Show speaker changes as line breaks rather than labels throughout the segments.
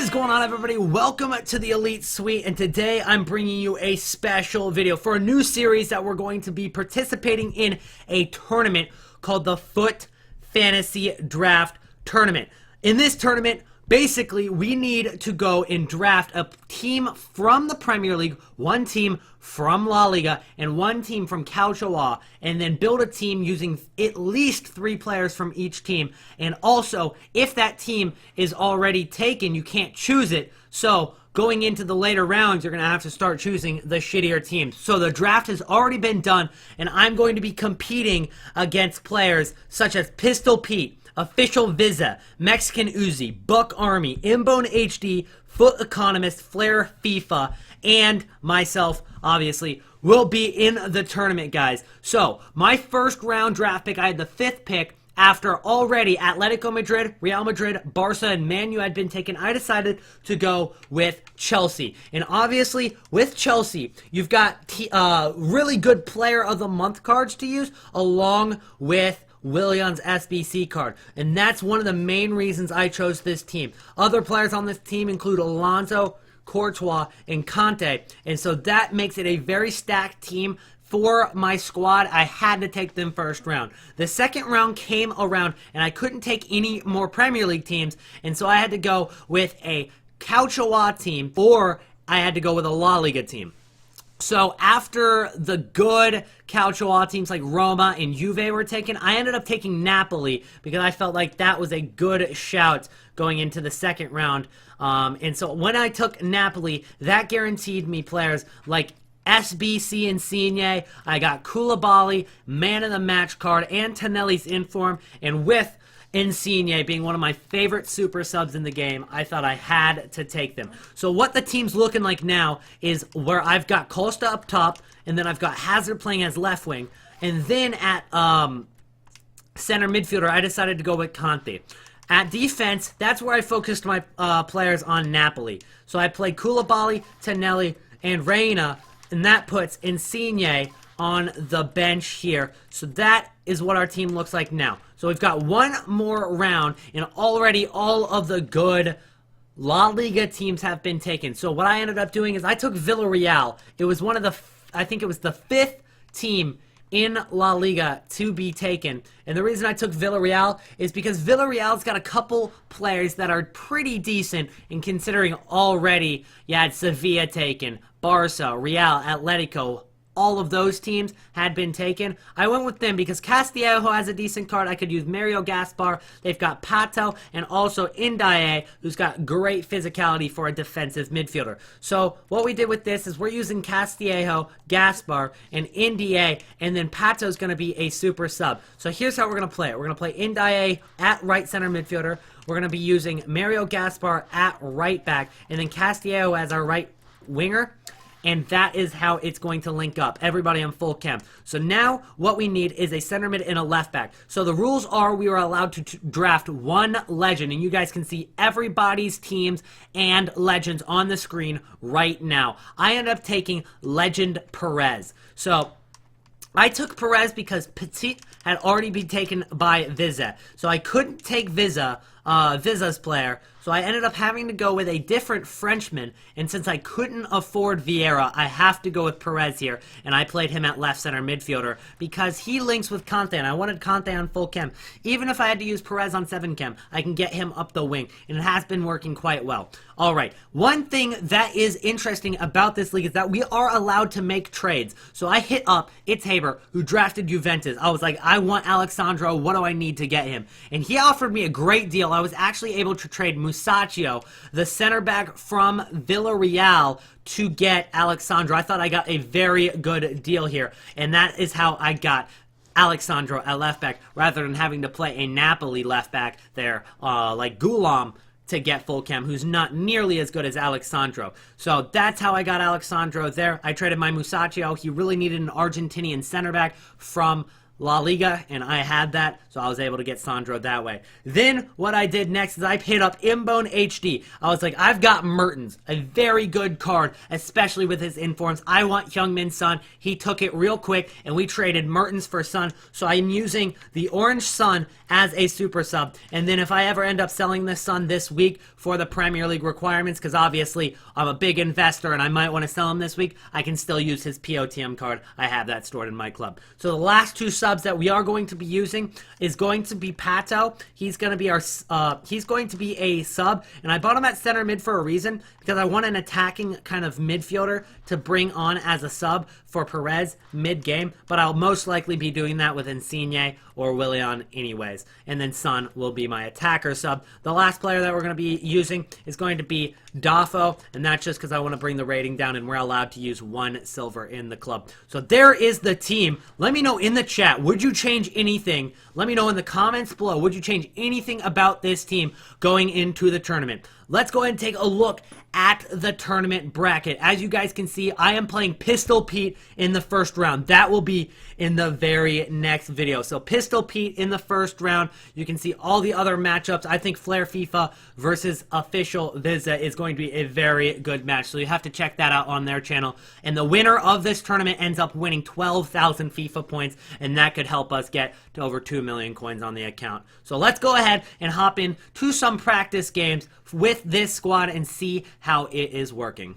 is going on, everybody? Welcome to the Elite Suite, and today I'm bringing you a special video for a new series that we're going to be participating in a tournament called the FUT Fantasy Draft Tournament. In this tournament, basically, we need to go and draft a team from the Premier League, one team from La Liga, and one team from CALCIO, and then build a team using at least 3 players from each team. And also, if that team is already taken, you can't choose it. So, going into the later rounds, you're going to have to start choosing the shittier teams. So the draft has already been done, and I'm going to be competing against players such as PistolPete, Official Vizeh, MexicanUzi, BuckArmy, MboneHD, FUT Economist, FlairFIFA, and myself, obviously, will be in the tournament, guys. So, my first round draft pick, I had the 5th pick. After already Atletico Madrid, Real Madrid, Barca, and Man U had been taken, I decided to go with Chelsea. And obviously, with Chelsea, you've got really good Player of the Month cards to use, along with Willian's SBC card, and that's one of the main reasons I chose this team. Other players on this team include Alonso, Courtois, and Conte, and so that makes it a very stacked team. For my squad, I had to take them first round. The second round came around, and I couldn't take any more Premier League teams, and so I had to go with a CALCIO team, or I had to go with a La Liga team. So after the good CALCIO teams like Roma and Juve were taken, I ended up taking Napoli because I felt like that was a good shout going into the second round. And so when I took Napoli, that guaranteed me players like SBC Insigne. I got Koulibaly, man of the match card, and Tonelli's inform, and with Insigne being one of my favorite super subs in the game, I thought I had to take them. So what the team's looking like now is where I've got Costa up top, and then I've got Hazard playing as left wing, and then at center midfielder, I decided to go with Conte. At defense, that's where I focused my players on Napoli. So I played Koulibaly, Tonelli, and Reina, and that puts Insigne on the bench here. So that is what our team looks like now. So we've got one more round, and already all of the good La Liga teams have been taken. So what I ended up doing is I took Villarreal. It was one of the, I think it was the 5th team in La Liga to be taken. And the reason I took Villarreal is because Villarreal's got a couple players that are pretty decent, and considering already you had Sevilla taken, Barca, Real, Atletico, all of those teams had been taken. I went with them because Castillejo has a decent card. I could use Mario Gaspar. They've got Pato and also Ndiaye, who's got great physicality for a defensive midfielder. So what we did with this is we're using Castillejo, Gaspar, and Ndiaye, and then Pato's going to be a super sub. So here's how we're going to play it. We're going to play Ndiaye at right center midfielder. We're going to be using Mario Gaspar at right back, and then Castillejo as our right winger. And that is how it's going to link up. Everybody on full chem. So now what we need is a center mid and a left back. So the rules are we are allowed to draft one legend. And you guys can see everybody's teams and legends on the screen right now. I ended up taking Legend Perez. So I took Perez because Petit had already been taken by Vizeh. So I couldn't take Vizeh's player. So I ended up having to go with a different Frenchman, and since I couldn't afford Vieira, I have to go with Perez here, and I played him at left center midfielder because he links with Conte, and I wanted Conte on full chem. Even if I had to use Perez on 7 chem, I can get him up the wing, and it has been working quite well. Alright, one thing that is interesting about this league is that we are allowed to make trades. So I hit up It's HYBIRD, who drafted Juventus. I was like, I want Alexandro, what do I need to get him? And he offered me a great deal. I was actually able to trade Musacchio, the center back from Villarreal, to get Alexandro. I thought I got a very good deal here, and that is how I got Alexandro at left back, rather than having to play a Napoli left back there, like Gulam, to get full chem, who's not nearly as good as Alexandro. So that's how I got Alexandro there. I traded my Musacchio. He really needed an Argentinian center back from La Liga, and I had that, so I was able to get Sandro that way. Then, what I did next is I hit up MboneHD. I was like, I've got Mertens, a very good card, especially with his informs. I want Heung-min Son. He took it real quick, and we traded Mertens for Son, so I'm using the orange Son as a super sub. And then if I ever end up selling this Son this week for the Premier League requirements, because obviously I'm a big investor and I might want to sell him this week, I can still use his POTM card. I have that stored in my club. So the last two subs that we are going to be using is going to be Pato. He's going to be a sub, and I bought him at center mid for a reason, because I want an attacking kind of midfielder to bring on as a sub for Perez mid-game, but I'll most likely be doing that with Insigne or Willian anyways, and then Son will be my attacker sub. The last player that we're going to be using is going to be Dafo, and that's just because I want to bring the rating down, and we're allowed to use 1 silver in the club. So there is the team. Let me know in the chat, would you change anything? Let me know in the comments below, would you change anything about this team going into the tournament? Let's go ahead and take a look at the tournament bracket. As you guys can see, I am playing PistolPete in the first round. That will be in the very next video. So PistolPete in the first round. You can see all the other matchups. I think FlairFIFA versus official Vizeh is going to be a very good match. So you have to check that out on their channel. And the winner of this tournament ends up winning 12,000 FIFA points, and that could help us get to over 2 million coins on the account. So let's go ahead and hop in to some practice games with this squad and see how it is working.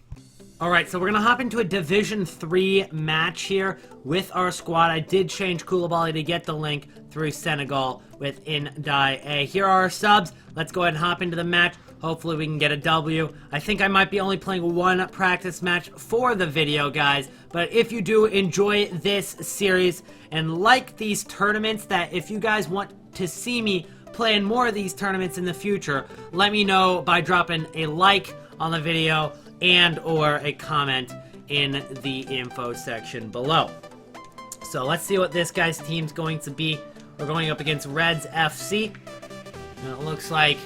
Alright, so we're going to hop into a Division 3 match here with our squad. I did change Koulibaly to get the link through Senegal with Ndiaye. Here are our subs. Let's go ahead and hop into the match. Hopefully we can get a W. I think I might be only playing 1 practice match for the video, guys. But if you do enjoy this series and like these tournaments, that if you guys want to see me playing more of these tournaments in the future, let me know by dropping a like on the video and or a comment in the info section below. So let's see what this guy's team's going to be. We're going up against Reds FC. And it looks like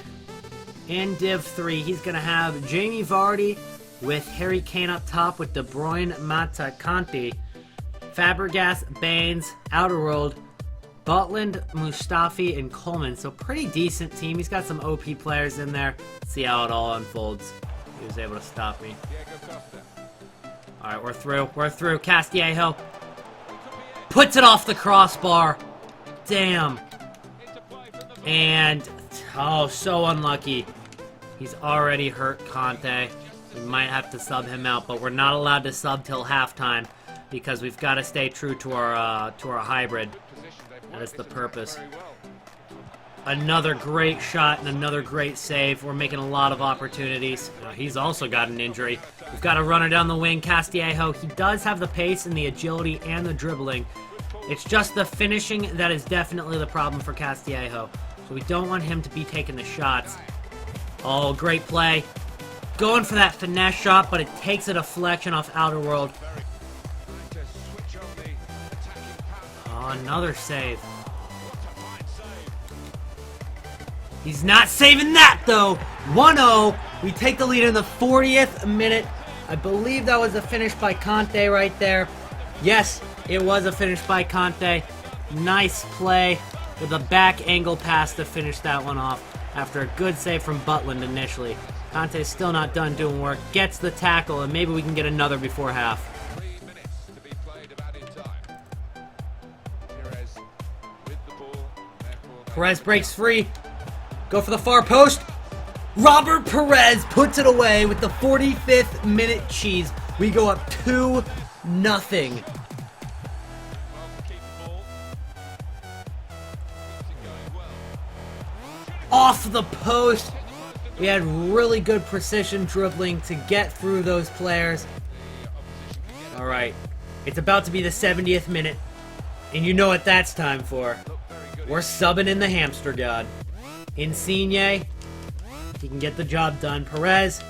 in Div 3, he's going to have Jamie Vardy with Harry Kane up top with De Bruyne, Mata, Kanté, Fabregas, Baines, Outerworld, Butland, Mustafi, and Coleman. So pretty decent team. He's got some OP players in there. Let's see how it all unfolds. He was able to stop me. Alright, we're through. We're through. Castillejo puts it off the crossbar. Damn. And, oh, so unlucky. He's already hurt Kanté. We might have to sub him out, but we're not allowed to sub till halftime because we've got to stay true to our hybrid. That is the purpose. Another great shot and another great save. We're making a lot of opportunities. He's also got an injury. We've got a runner down the wing, Castillejo. He does have the pace and the agility and the dribbling. It's just the finishing that is definitely the problem for Castillejo. So we don't want him to be taking the shots. Oh, great play. Going for that finesse shot, but it takes a deflection off Outerworld. Oh, another save. He's not saving that, though. 1-0. We take the lead in the 40th minute. I believe that was a finish by Kanté right there. Yes, it was a finish by Kanté. Nice play with a back angle pass to finish that one off after a good save from Butland initially. Kanté's still not done doing work. Gets the tackle, and maybe we can get another before half. Perez breaks free. Go for the far post. Robert Perez puts it away with the 45th minute cheese. We go up 2-0. Off the post. We had really good precision dribbling to get through those players. Alright. It's about to be the 70th minute. And you know what that's time for. We're subbing in the hamster god. Insigne, he can get the job done. Perez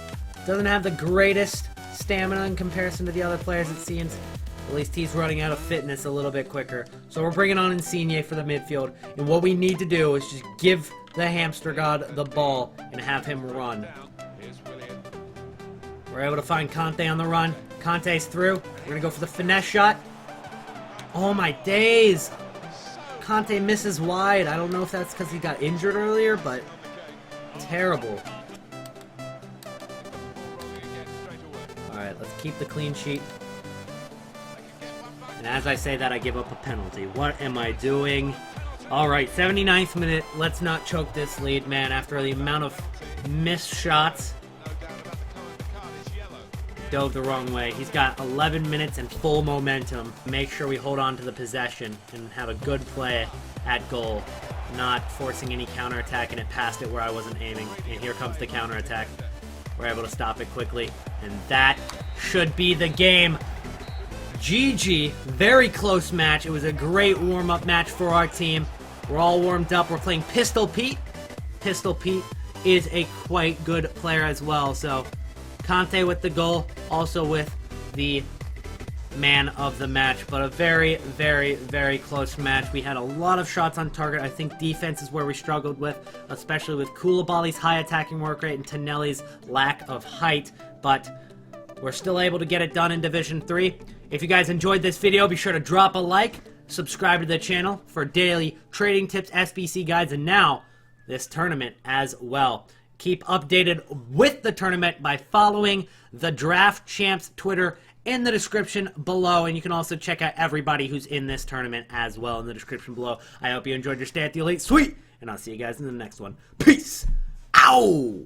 doesn't have the greatest stamina in comparison to the other players, it seems. At least he's running out of fitness a little bit quicker. So we're bringing on Insigne for the midfield. And what we need to do is just give the hamster god the ball and have him run. We're able to find Kanté on the run. Kanté's through. We're going to go for the finesse shot. Oh my days. Conte misses wide. I don't know if that's because he got injured earlier, but terrible. Alright, let's keep the clean sheet. And as I say that, I give up a penalty. What am I doing? Alright, 79th minute. Let's not choke this lead, man, after the amount of missed shots. Dove the wrong way. He's got 11 minutes and full momentum. Make sure we hold on to the possession and have a good play at goal. Not forcing any counterattack and it passed it where I wasn't aiming. And here comes the counterattack. We're able to stop it quickly. And that should be the game. GG. Very close match. It was a great warm-up match for our team. We're all warmed up. We're playing PistolPete. PistolPete is a quite good player as well. So Conte with the goal, also with the man of the match, but a very, very, very close match. We had a lot of shots on target. I think defense is where we struggled with, especially with Koulibaly's high attacking work rate and Tonelli's lack of height, but we're still able to get it done in Division 3. If you guys enjoyed this video, be sure to drop a like, subscribe to the channel for daily trading tips, SBC guides, and now this tournament as well. Keep updated with the tournament by following the Draft Champs Twitter in the description below. And you can also check out everybody who's in this tournament as well in the description below. I hope you enjoyed your stay at the Elite Suite, and I'll see you guys in the next one. Peace! Ow!